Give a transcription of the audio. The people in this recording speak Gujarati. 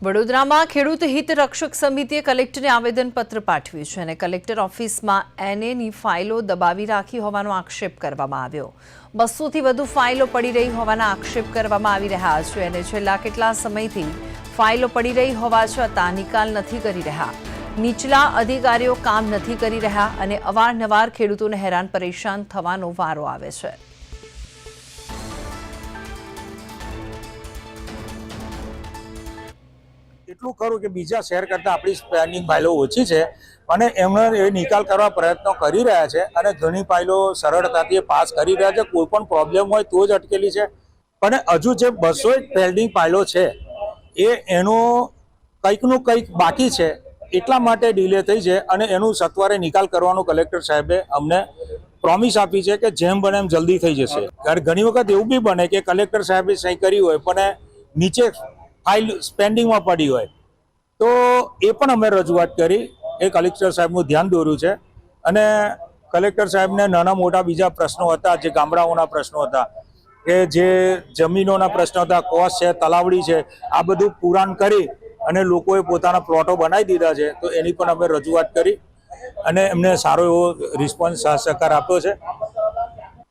વડોદરામાં ખેડૂત હિત રક્ષક સમિતિએ કલેક્ટરને આવેદનપત્ર પાઠવ્યું છે અને કલેક્ટર ઓફિસમાં એનએની ફાઇલો દબાવી રાખી હોવાનો આક્ષેપ કરવામાં આવ્યો। 200થી વધુ ફાઇલો પડી રહી હોવાના આક્ષેપ કરવામાં આવી રહ્યા છે અને છેલ્લા કેટલા સમયથી ફાઇલો પડી રહી હોવા છતાં નિકાલ નથી કરી રહ્યા। નીચલા અધિકારીઓ કામ નથી કરી રહ્યા અને અવારનવાર ખેડૂતોને હેરાન પરેશાન થવાનો વારો આવે છે। એટલું ખરું કે બીજા શહેર કરતાં આપણી સ્પેન્ડિંગ ફાઇલો ઓછી છે અને એમણે એ નિકાલ કરવા પ્રયત્નો કરી રહ્યા છે અને ઘણી ફાઇલો સરળતાથી પાસ કરી રહ્યા છે। કોઈ પણ પ્રોબ્લેમ હોય તો જ અટકેલી છે, પણ હજુ જે 200 પેન્ડિંગ ફાઇલો છે એનો કંઈકનું કંઈક બાકી છે, એટલા માટે ડિલે થઈ છે અને એનું સત્વરે નિકાલ કરવાનું કલેક્ટર સાહેબે અમને પ્રોમિસ આપી છે કે જેમ બને એમ જલ્દી થઈ જશે। ઘણી વખત એવું બી બને કે કલેક્ટર સાહેબે સહી કરી હોય પણ નીચે ફાઇલ સ્પેન્ડિંગમાં પડી હોય તો એ પણ અમે રજૂઆત કરી, એ કલેક્ટર સાહેબનું ધ્યાન દોર્યું છે અને કલેક્ટર સાહેબને નાના મોટા બીજા પ્રશ્નો હતા, જે ગામડાઓના પ્રશ્નો હતા, કે જે જમીનોના પ્રશ્નો હતા, કોસ છે, તલાવડી છે, આ બધું પુરાણ કરી અને લોકોએ પોતાના પ્લોટો બનાવી દીધા છે, તો એની પણ અમે રજૂઆત કરી અને એમને સારો એવો રિસ્પોન્સ સહકાર આપ્યો છે।